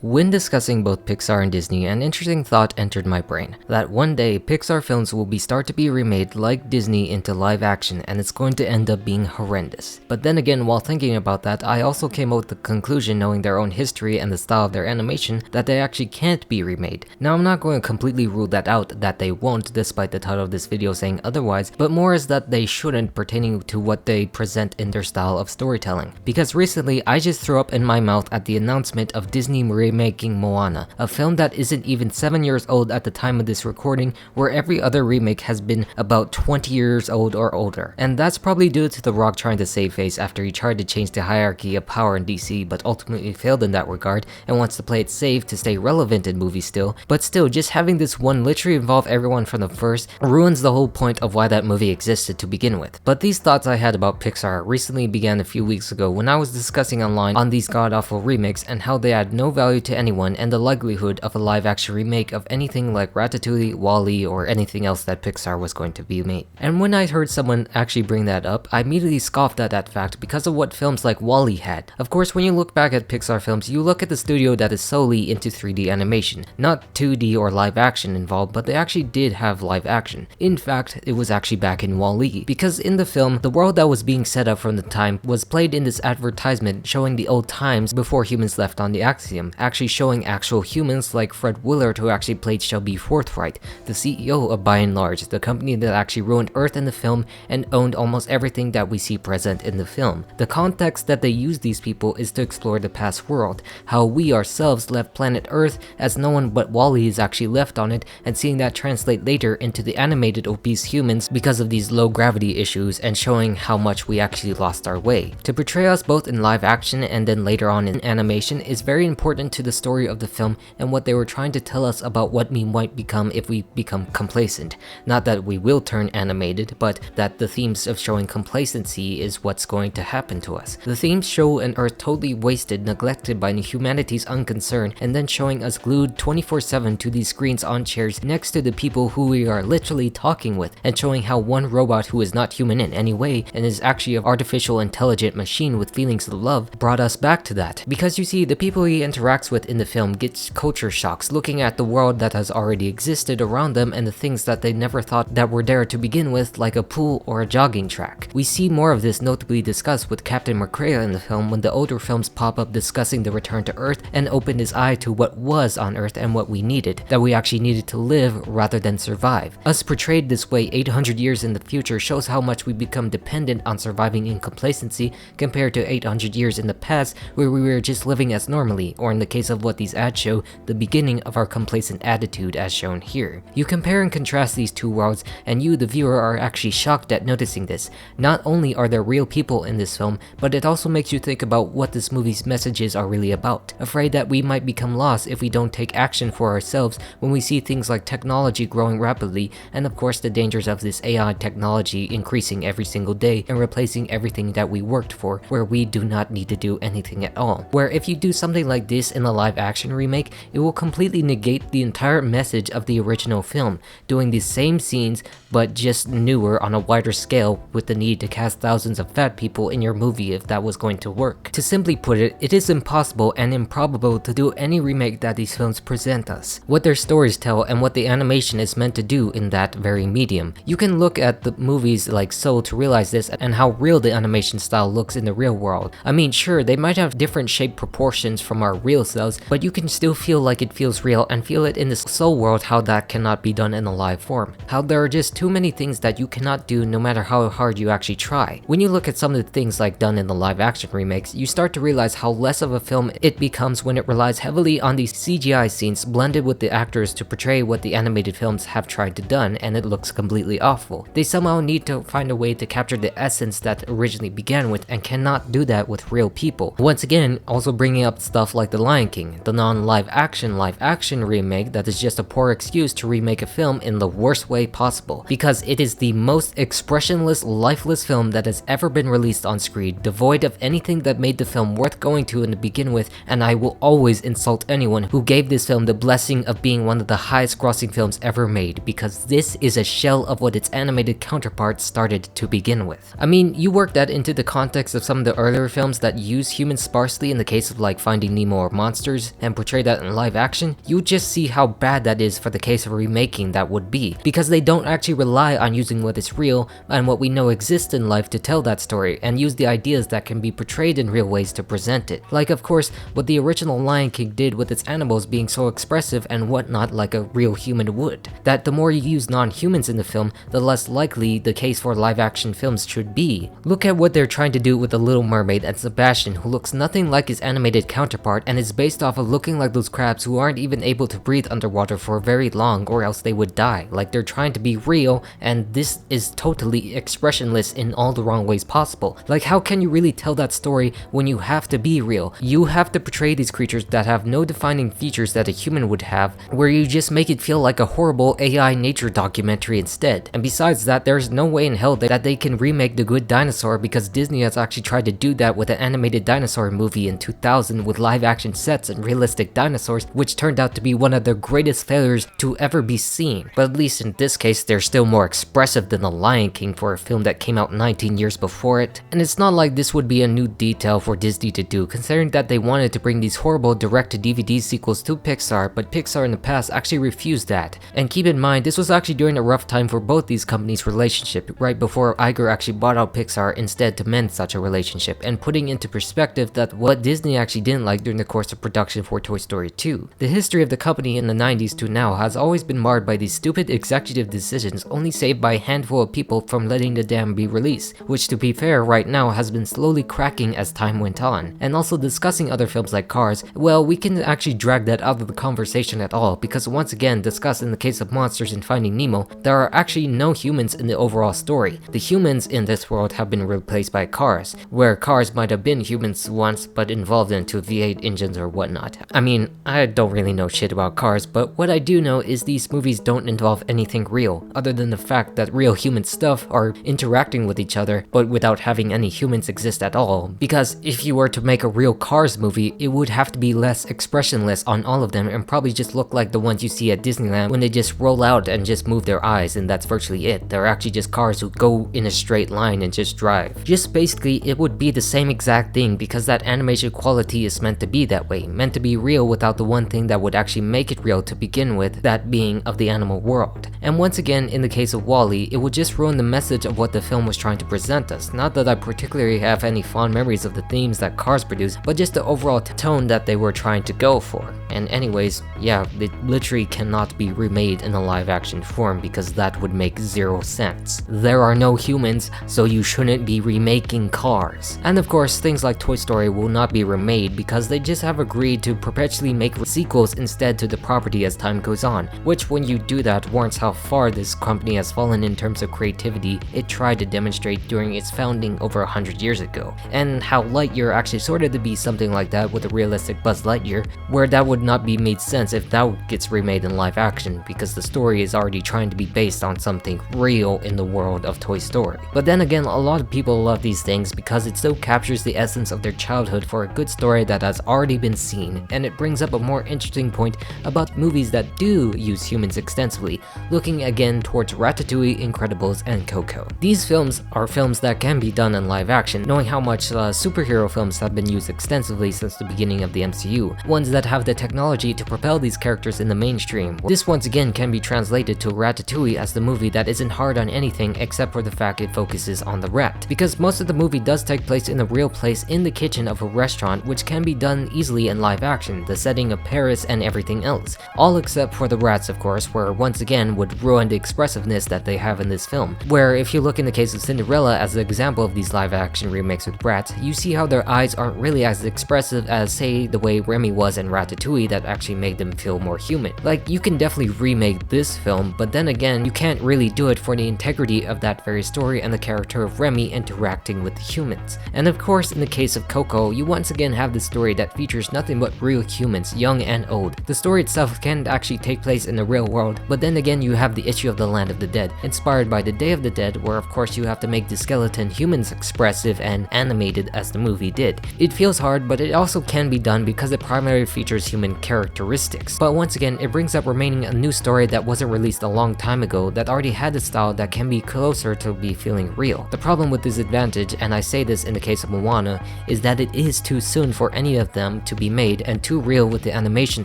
When discussing both Pixar and Disney, an interesting thought entered my brain, that one day Pixar films will start to be remade like Disney into live action, and it's going to end up being horrendous. But then again, while thinking about that, I also came up with the conclusion, knowing their own history and the style of their animation, that they actually can't be remade. Now, I'm not going to completely rule that out, that they won't, despite the title of this video saying otherwise, but more is that they shouldn't, pertaining to what they present in their style of storytelling. Because recently, I just threw up in my mouth at the announcement of Disney remaking Moana, a film that isn't even 7 years old at the time of this recording, where every other remake has been about 20 years old or older. And that's probably due to The Rock trying to save face after he tried to change the hierarchy of power in DC, but ultimately failed in that regard, and wants to play it safe to stay relevant in movies still. But still, just having this one literally involve everyone from the first ruins the whole point of why that movie existed to begin with. But these thoughts I had about Pixar recently began a few weeks ago when I was discussing online on these god-awful remakes and how they had no value to anyone, and the likelihood of a live-action remake of anything like Ratatouille, WALL-E, or anything else that Pixar was going to be made. And when I heard someone actually bring that up, I immediately scoffed at that fact because of what films like WALL-E had. Of course, when you look back at Pixar films, you look at the studio that is solely into 3D animation. Not 2D or live action involved, but they actually did have live action. In fact, it was actually back in WALL-E, because in the film, the world that was being set up from the time was played in this advertisement showing the old times before humans left on the Axiom, actually showing actual humans like Fred Willard, who actually played Shelby Forthright, the CEO of By and Large, the company that actually ruined Earth in the film and owned almost everything that we see present in the film. The context that they use these people is to explore the past world, how we ourselves left planet Earth as no one but WALL-E is actually left on it, and seeing that translate later into the animated obese humans because of these low gravity issues, and showing how much we actually lost our way. To portray us both in live action and then later on in animation is very important to the story of the film and what they were trying to tell us about what we might become if we become complacent. Not that we will turn animated, but that the themes of showing complacency is what's going to happen to us. The themes show an Earth totally wasted, neglected by humanity's unconcern, and then showing us glued 24/7 to these screens on chairs next to the people who we are literally talking with, and showing how one robot who is not human in any way and is actually an artificial intelligent machine with feelings of love brought us back to that. Because you see, the people he interacts with in the film gets culture shocks looking at the world that has already existed around them and the things that they never thought that were there to begin with, like a pool or a jogging track. We see more of this notably discussed with Captain McCrea in the film when the older films pop up discussing the return to Earth and opened his eye to what was on Earth and what we needed, that we actually needed to live rather than survive. Us portrayed this way 800 years in the future shows how much we become dependent on surviving in complacency compared to 800 years in the past where we were just living as normally, or in the case of what these ads show, the beginning of our complacent attitude as shown here. You compare and contrast these two worlds, and you, the viewer, are actually shocked at noticing this. Not only are there real people in this film, but it also makes you think about what this movie's messages are really about. Afraid that we might become lost if we don't take action for ourselves when we see things like technology growing rapidly, and of course the dangers of this AI technology increasing every single day and replacing everything that we worked for, where we do not need to do anything at all. Where if you do something like this in a live action remake, it will completely negate the entire message of the original film, doing the same scenes but just newer on a wider scale with the need to cast thousands of fat people in your movie if that was going to work. To simply put it, it is impossible and improbable to do any remake that these films present us, what their stories tell and what the animation is meant to do in that very medium. You can look at the movies like Soul to realize this and how real the animation style looks in the real world. I mean, sure, they might have different shape proportions from our real selves, but you can still feel like it feels real and feel it in the Soul world how that cannot be done in a live form. How there are just too many things that you cannot do no matter how hard you actually try. When you look at some of the things like done in the live action remakes, you start to realize how less of a film it becomes when it relies heavily on these CGI scenes blended with the actors to portray what the animated films have tried to done, and it looks completely awful. They somehow need to find a way to capture the essence that originally began with and cannot do that with real people. Once again, also bringing up stuff like The Lion King, the non-live action remake that is just a poor excuse to remake a film in the worst way possible, because it is the most expressionless, lifeless film that has ever been released on screen, devoid of anything that made the film worth going to in the begin with, and I will always insult anyone who gave this film the blessing of being one of the highest grossing films ever made, because this is a shell of what its animated counterpart started to begin with. I mean, you work that into the context of some of the earlier films that use humans sparsely in the case of like Finding Nemo or Moana, monsters and portray that in live action, you just see how bad that is for the case of remaking that would be, because they don't actually rely on using what is real and what we know exists in life to tell that story, and use the ideas that can be portrayed in real ways to present it. Like, of course, what the original Lion King did with its animals being so expressive and whatnot like a real human would. That the more you use non-humans in the film, the less likely the case for live action films should be. Look at what they're trying to do with The Little Mermaid and Sebastian, who looks nothing like his animated counterpart and is based off of looking like those crabs who aren't even able to breathe underwater for very long or else they would die. Like, they're trying to be real, and this is totally expressionless in all the wrong ways possible. Like, how can you really tell that story when you have to be real? You have to portray these creatures that have no defining features that a human would have, where you just make it feel like a horrible AI nature documentary instead. And besides that, there's no way in hell that they can remake The Good Dinosaur, because Disney has actually tried to do that with an animated dinosaur movie in 2000 with live action sets and realistic dinosaurs, which turned out to be one of their greatest failures to ever be seen. But at least in this case, they're still more expressive than The Lion King for a film that came out 19 years before it. And it's not like this would be a new detail for Disney to do, considering that they wanted to bring these horrible direct-to-DVD sequels to Pixar, but Pixar in the past actually refused that. And keep in mind, this was actually during a rough time for both these companies' relationship, right before Iger actually bought out Pixar instead to mend such a relationship, and putting into perspective that what Disney actually didn't like during the course of production for Toy Story 2. The history of the company in the 90s to now has always been marred by these stupid executive decisions only saved by a handful of people from letting the dam be released, which to be fair right now has been slowly cracking as time went on. And also discussing other films like Cars, well, we can actually drag that out of the conversation at all, because once again, discussed in the case of Monsters in Finding Nemo, there are actually no humans in the overall story. The humans in this world have been replaced by cars, where cars might have been humans once but evolved into V8 engines or whatnot. I mean, I don't really know shit about cars, but what I do know is these movies don't involve anything real, other than the fact that real human stuff are interacting with each other, but without having any humans exist at all. Because if you were to make a real Cars movie, it would have to be less expressionless on all of them and probably just look like the ones you see at Disneyland when they just roll out and just move their eyes, and that's virtually it. They're actually just cars who go in a straight line and just drive. Just basically, it would be the same exact thing, because that animation quality is meant to be that way, meant to be real without the one thing that would actually make it real to begin with, that being of the animal world. And once again, in the case of WALL-E, it would just ruin the message of what the film was trying to present us. Not that I particularly have any fond memories of the themes that Cars produced, but just the overall tone that they were trying to go for. And anyways, yeah, it literally cannot be remade in a live action form, because that would make zero sense. There are no humans, so you shouldn't be remaking Cars. And of course, things like Toy Story will not be remade because they just have agreed to perpetually make sequels instead to the property as time goes on, which when you do that warrants how far this company has fallen in terms of creativity it tried to demonstrate during its founding over 100 years ago, and how Lightyear actually sorted to be something like that with a realistic Buzz Lightyear, where that would not be made sense if that gets remade in live action, because the story is already trying to be based on something real in the world of Toy Story. But then again, a lot of people love these things because it still captures the essence of their childhood for a good story that has already been seen, and it brings up a more interesting point about movies that do use humans extensively, looking again towards Ratatouille, Incredibles, and Coco. These films are films that can be done in live action, knowing how much superhero films have been used extensively since the beginning of the MCU, ones that have the technology to propel these characters in the mainstream. This once again can be translated to Ratatouille as the movie that isn't hard on anything except for the fact it focuses on the rat, because most of the movie does take place in a real place in the kitchen of a restaurant, which can be done easily in live action, the setting of Paris and everything else, all except for the rats of course, where once again would ruin the expressiveness that they have in this film, where if you look in the case of Cinderella as an example of these live action remakes with rats, you see how their eyes aren't really as expressive as say the way Remy was in Ratatouille that actually made them feel more human. Like, you can definitely remake this film, but then again, you can't really do it for the integrity of that very story and the character of Remy interacting with the humans. And of course, in the case of Coco, you once again have the story that features nothing but real humans, young and old. The story itself can actually take place in the real world, but then again you have the issue of the Land of the Dead, inspired by the Day of the Dead, where of course you have to make the skeleton humans expressive and animated as the movie did. It feels hard, but it also can be done because it primarily features human characteristics. But once again, it brings up remaining a new story that wasn't released a long time ago that already had a style that can be closer to be feeling real. The problem with this advantage, and I say this in the case of Moana, is that it is too soon for any of them to be made and too real with the animation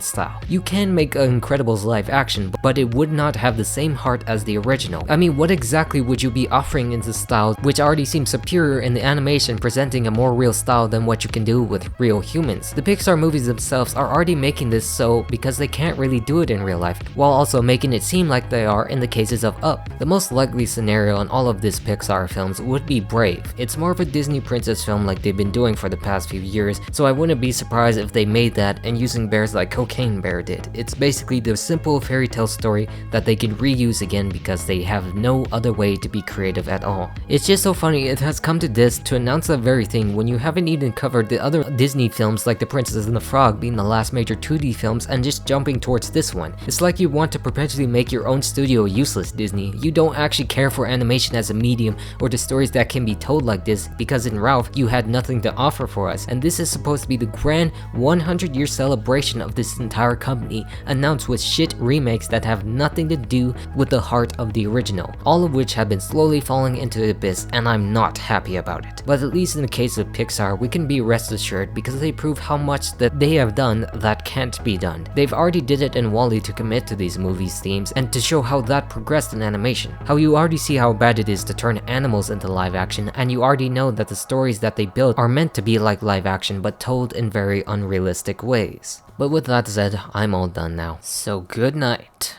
style. You can make Incredibles live action, but it would not have the same heart as the original. I mean, what exactly would you be offering in this style, which already seems superior in the animation, presenting a more real style than what you can do with real humans? The Pixar movies themselves are already making this so because they can't really do it in real life, while also making it seem like they are in the cases of Up. The most likely scenario in all of these Pixar films would be Brave. It's more of a Disney princess film like they've been doing for the past few years, so I wouldn't be surprised if they made that and using bears like Cocaine Bear did. It's basically the simple fairy tale story that they can reuse again because they have no other way to be creative at all. It's just so funny it has come to this to announce that very thing when you haven't even covered the other Disney films like The Princess and the Frog being the last major 2D films and just jumping towards this one. It's like you want to perpetually make your own studio useless, Disney. You don't actually care for animation as a medium or the stories that can be told like this because in Ralph you had nothing to offer for us, and this is supposed to be the grand 100-year celebration of this entire company, announced with shit remakes that have nothing to do with the heart of the original, all of which have been slowly falling into the abyss, and I'm not happy about it. But at least in the case of Pixar, we can be rest assured because they prove how much that they have done that can't be done. They've already did it in WALL-E to commit to these movies' themes and to show how that progressed in animation, how you already see how bad it is to turn animals into live action, and you already know that the stories that they build are meant to be like live action but told in very unrealistic ways. But with that said, I'm all done now, so good night.